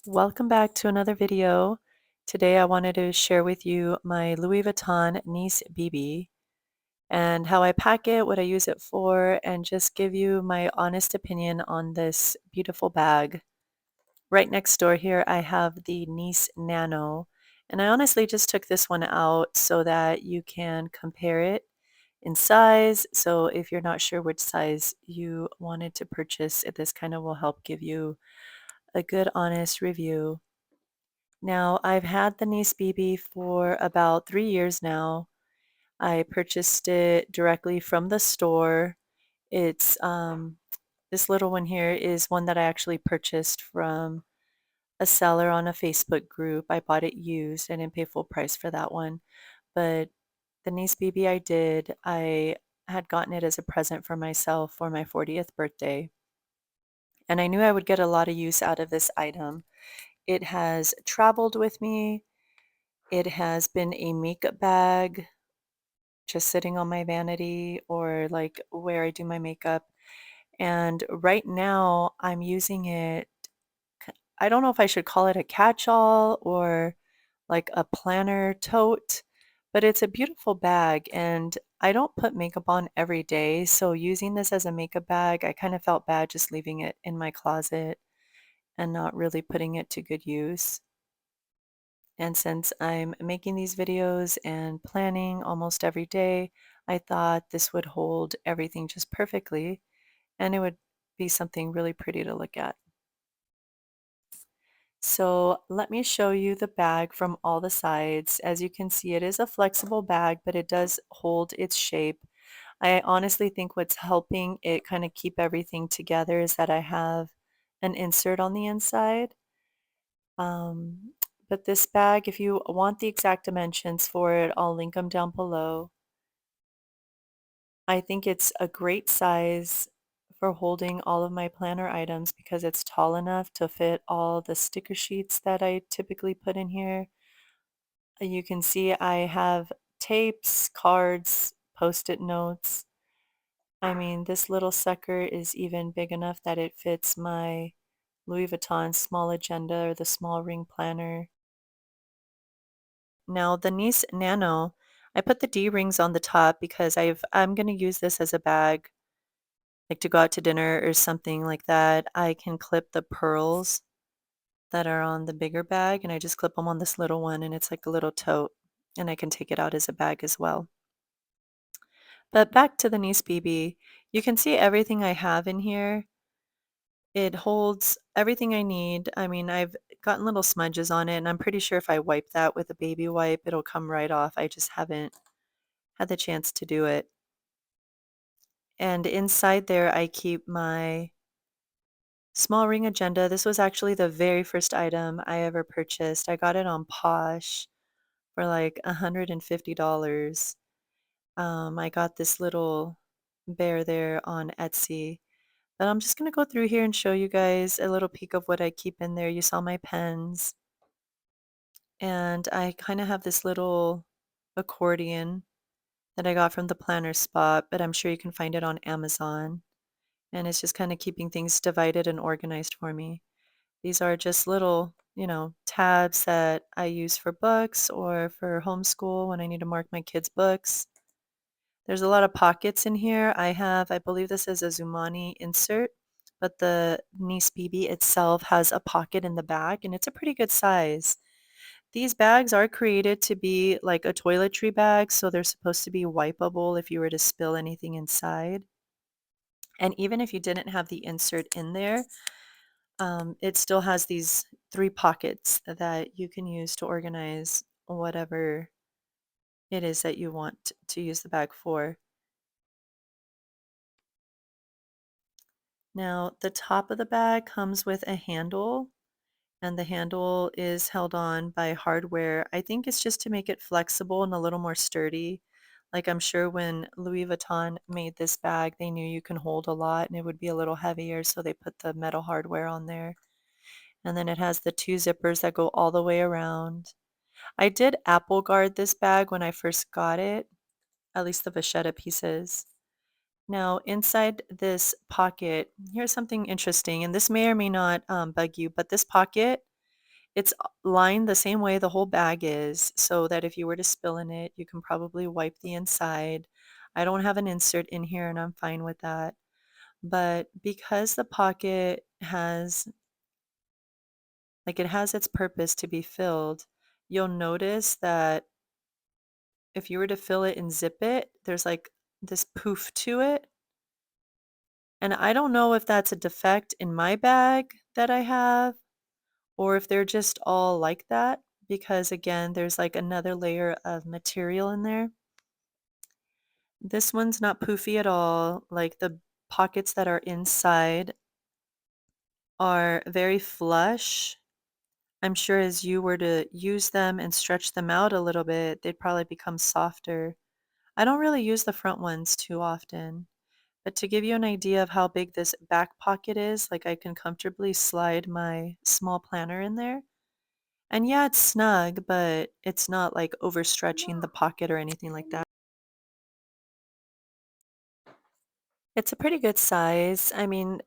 Welcome back to another video. Today I wanted to share with you my Louis Vuitton Nice BB and how I pack it, what I use it for, and just give you my honest opinion on this beautiful bag. Right next door here I have the Nice Nano, and I honestly just took this one out so that you can compare it in size. So if you're not sure which size you wanted to purchase, this kind of will help give you a good honest review. Now, I've had the Nice BB for about 3 years now. I purchased it directly from the store. It's this little one here is one that I actually purchased from a seller on a Facebook group. I bought it used. I didn't pay full price for that one. But the Nice BB I did, I had gotten it as a present for myself for my 40th birthday. And I knew I would get a lot of use out of this item. It has traveled with me. It has been a makeup bag just sitting on my vanity or like where I do my makeup. And right now I'm using it. I don't know if I should call it a catch-all or like a planner tote, but it's a beautiful bag and I don't put makeup on every day. So using this as a makeup bag, I kind of felt bad just leaving it in my closet and not really putting it to good use. And since I'm making these videos and planning almost every day, I thought this would hold everything just perfectly and it would be something really pretty to look at. So let me show you the bag from all the sides. As you can see, it is a flexible bag, but it does hold its shape. I honestly think what's helping it kind of keep everything together is that I have an insert on the inside. Um, but this bag, if you want the exact dimensions for it, I'll link them down below. I think it's a great size for holding all of my planner items because it's tall enough to fit all the sticker sheets that I typically put in here. You can see I have tapes, cards, post-it notes. I mean, this little sucker is even big enough that it fits my Louis Vuitton small agenda or the small ring planner. Now the Nice Nano, I put the D rings on the top because I'm going to use this as a bag, like to go out to dinner or something like that. I can clip the pearls that are on the bigger bag and I just clip them on this little one and it's like a little tote and I can take it out as a bag as well. But back to the Nice BB, you can see everything I have in here. It holds everything I need. I mean, I've gotten little smudges on it, and I'm pretty sure if I wipe that with a baby wipe, it'll come right off. I just haven't had the chance to do it. And inside there, I keep my small ring agenda. This was actually the very first item I ever purchased. I got it on Posh for like $150. I got this little bear there on Etsy. But I'm just going to go through here and show you guys a little peek of what I keep in there. You saw my pens. And I kind of have this little accordion that I got from the planner spot, but I'm sure you can find it on Amazon. And it's just kind of keeping things divided and organized for me. These are just little, tabs that I use for books or for homeschool when I need to mark my kids' books. There's a lot of pockets in here. I believe this is a Zumani insert, but the Nice BB itself has a pocket in the back and it's a pretty good size. These bags are created to be like a toiletry bag, so they're supposed to be wipeable if you were to spill anything inside. And even if you didn't have the insert in there, it still has these 3 pockets that you can use to organize whatever it is that you want to use the bag for. Now, the top of the bag comes with a handle, and the handle is held on by hardware. I think it's just to make it flexible and a little more sturdy. Like I'm sure when Louis Vuitton made this bag, they knew you can hold a lot and it would be a little heavier, so they put the metal hardware on there. And then it has the 2 zippers that go all the way around. I did apple guard this bag when I first got it, at least the vachetta pieces. Now, inside this pocket, here's something interesting, and this may or may not bug you, but this pocket It's lined the same way the whole bag is, so that if you were to spill in it, you can probably wipe the inside. I don't have an insert in here and I'm fine with that. But because the pocket has, like it has its purpose to be filled, you'll notice that if you were to fill it and zip it, there's like this poof to it. And I don't know if that's a defect in my bag that I have or if they're just all like that because again, there's like another layer of material in there. This one's not poofy at all. Like the pockets that are inside are very flush. I'm sure as you were to use them and stretch them out a little bit, they'd probably become softer. I don't really use the front ones too often, but to give you an idea of how big this back pocket is, like I can comfortably slide my small planner in there. And yeah, it's snug, but it's not like overstretching the pocket or anything like that. It's a pretty good size. I mean,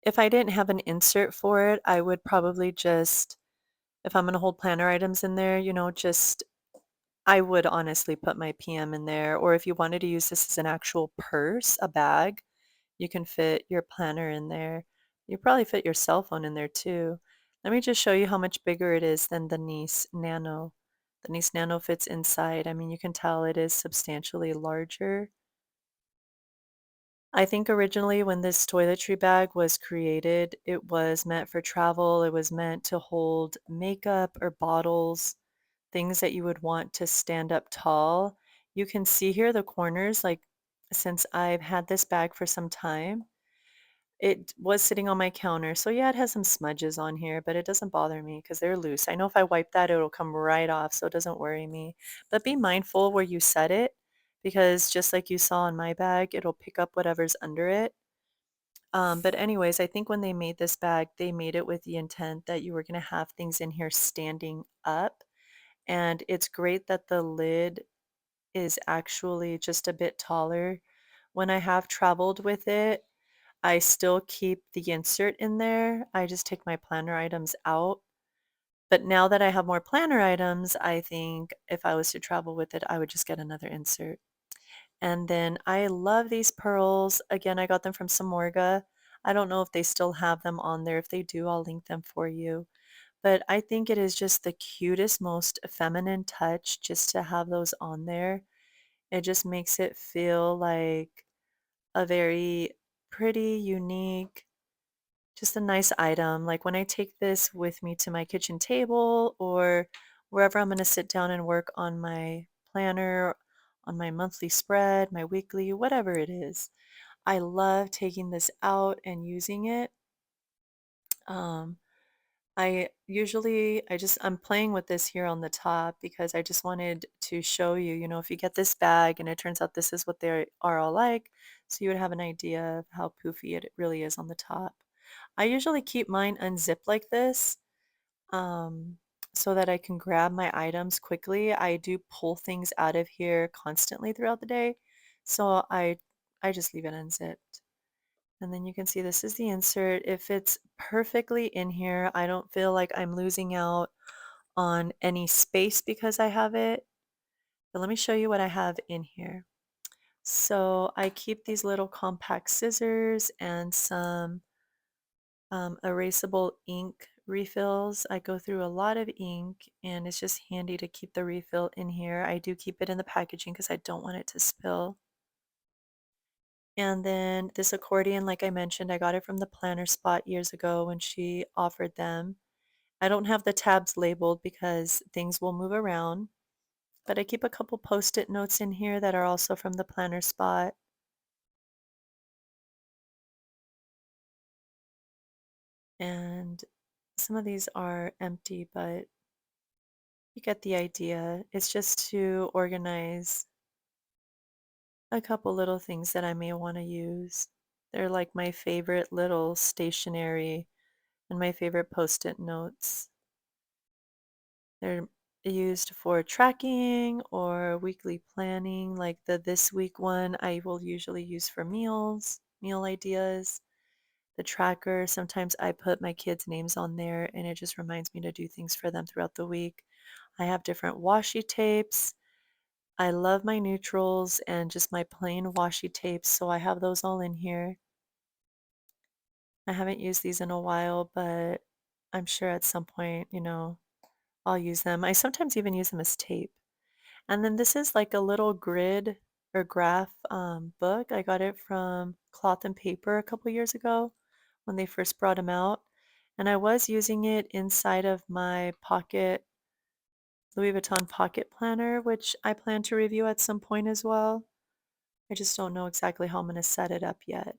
if I didn't have an insert for it, I would probably just, if I'm going to hold planner items in there, just I would honestly put my PM in there. Or if you wanted to use this as an actual purse, a bag, you can fit your planner in there. You probably fit your cell phone in there too. Let me just show you how much bigger it is than the Nice Nano. The Nice Nano fits inside. I mean, you can tell it is substantially larger. I think originally when this toiletry bag was created, it was meant for travel. It was meant to hold makeup or bottles, things that you would want to stand up tall. You can see here the corners, like since I've had this bag for some time, it was sitting on my counter. So yeah, it has some smudges on here, but it doesn't bother me because they're loose. I know if I wipe that, it'll come right off, so it doesn't worry me. But be mindful where you set it because just like you saw in my bag, it'll pick up whatever's under it. But anyways, I think when they made this bag, they made it with the intent that you were going to have things in here standing up. And it's great that the lid is actually just a bit taller. When I have traveled with it, I still keep the insert in there. I just take my planner items out. But now that I have more planner items, I think if I was to travel with it, I would just get another insert. And then I love these pearls. Again, I got them from Samorga. I don't know if they still have them on there. If they do, I'll link them for you. But I think it is just the cutest, most feminine touch just to have those on there. It just makes it feel like a very pretty, unique, just a nice item. Like when I take this with me to my kitchen table or wherever I'm going to sit down and work on my planner, on my monthly spread, my weekly, whatever it is. I love taking this out and using it. Um, I'm playing with this here on the top because I just wanted to show you, if you get this bag and it turns out this is what they are all like, so you would have an idea of how poofy it really is on the top. I usually keep mine unzipped like this um, so that I can grab my items quickly. I do pull things out of here constantly throughout the day, so I just leave it unzipped. And then you can see this is the insert. It fits perfectly in here. I don't feel like I'm losing out on any space because I have it. But let me show you what I have in here. So I keep these little compact scissors and some erasable ink refills. I go through a lot of ink and it's just handy to keep the refill in here. I do keep it in the packaging because I don't want it to spill. And then this accordion, like I mentioned, I got it from the Planner Spot years ago when she offered them. I don't have the tabs labeled because things will move around, but I keep a couple post-it notes in here that are also from the Planner Spot. And some of these are empty, but you get the idea. It's just to organize a couple little things that I may want to use. They're like my favorite little stationery and my favorite post-it notes. They're used for tracking or weekly planning, like the this week one I will usually use for meals, meal ideas. the tracker. Sometimes I put my kids' names on there and it just reminds me to do things for them throughout the week. I have different washi tapes. I love my neutrals and just my plain washi tapes, so I have those all in here. I haven't used these in a while, but I'm sure at some point, I'll use them. I sometimes even use them as tape. And then this is like a little grid or graph book. I got it from Cloth and Paper a couple years ago when they first brought them out. And I was using it inside of my pocket, Louis Vuitton pocket planner, which I plan to review at some point as well. I just don't know exactly how I'm going to set it up yet.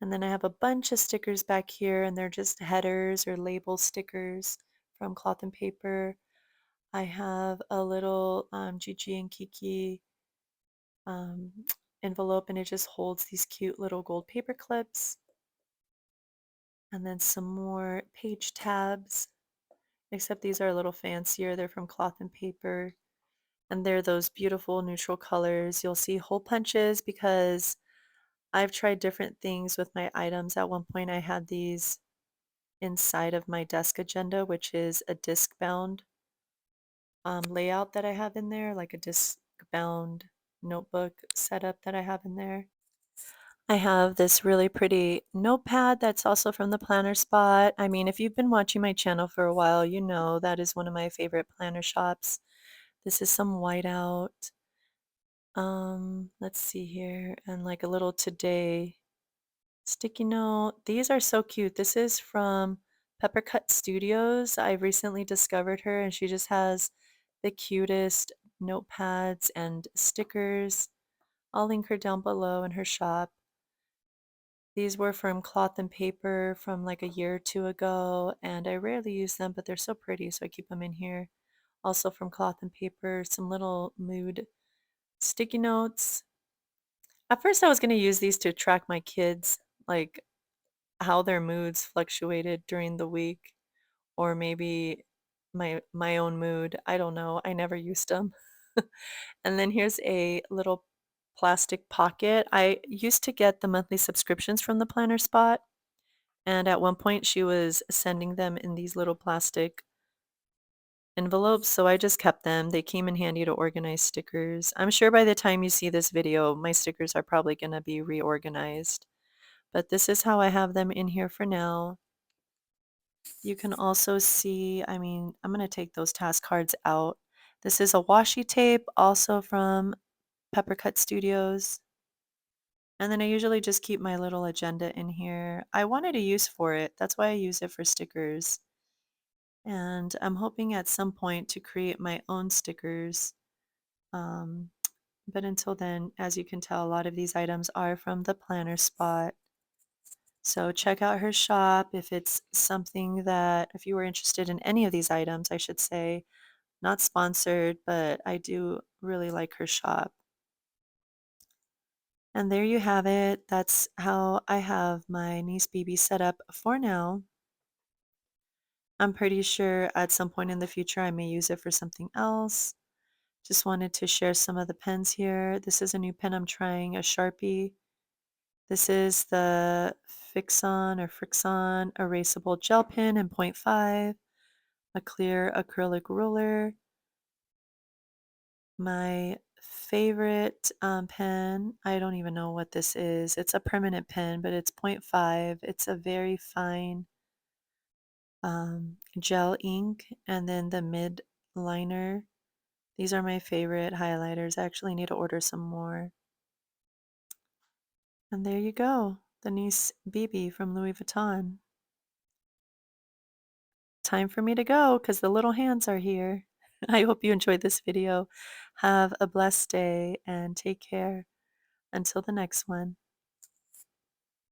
And then I have a bunch of stickers back here, and they're just headers or label stickers from Cloth and Paper. I have a little Gigi and Kiki um, envelope, and it just holds these cute little gold paper clips. And then some more page tabs, except these are a little fancier. They're from Cloth and Paper, and they're those beautiful neutral colors. You'll see hole punches because I've tried different things with my items. At one point, I had these inside of my desk agenda, which is a disc bound layout that I have in there, like a disc bound notebook setup that I have in there. I have this really pretty notepad that's also from the Planner Spot. I mean, if you've been watching my channel for a while, you know that is one of my favorite planner shops. This is some whiteout. Let's see here, and like a little today sticky note. These are so cute. This is from Peppercut Studios. I recently discovered her and she just has the cutest notepads and stickers. I'll link her down below in her shop. These were from Cloth and Paper from like a year or two ago, and I rarely use them, but they're so pretty, so I keep them in here. Also from Cloth and Paper, some little mood sticky notes. At first, I was going to use these to track my kids, like how their moods fluctuated during the week, or maybe my own mood. I don't know. I never used them. And then here's a little plastic pocket. I used to get the monthly subscriptions from the Planner Spot, and at one point she was sending them in these little plastic envelopes, so I just kept them. They came in handy to organize stickers. I'm sure by the time you see this video, my stickers are probably going to be reorganized. But this is how I have them in here for now. You can also see, I mean, I'm going to take those task cards out. This is a washi tape, also from Peppercut Studios. And then I usually just keep my little agenda in here. I wanted a use for it. That's why I use it for stickers. And I'm hoping at some point to create my own stickers. Um, but until then, as you can tell, a lot of these items are from the Planner Spot. So check out her shop if it's something that, if you were interested in any of these items, I should say, not sponsored, but I do really like her shop. And there you have it. That's how I have my Nice BB set up for now. I'm pretty sure at some point in the future I may use it for something else. Just wanted to share some of the pens here. This is a new pen I'm trying, a Sharpie. This is the Frixon erasable gel pen in 0.5, a clear acrylic ruler. My favorite pen, I don't even know what this is. It's a permanent pen, but it's 0.5. It's a very fine gel ink. And then the mid liner. These are my favorite highlighters. I actually need to order some more. And there you go, the Nice BB from Louis Vuitton. Time for me to go because the little hands are here. I hope you enjoyed this video. Have a blessed day and take care. Until the next one.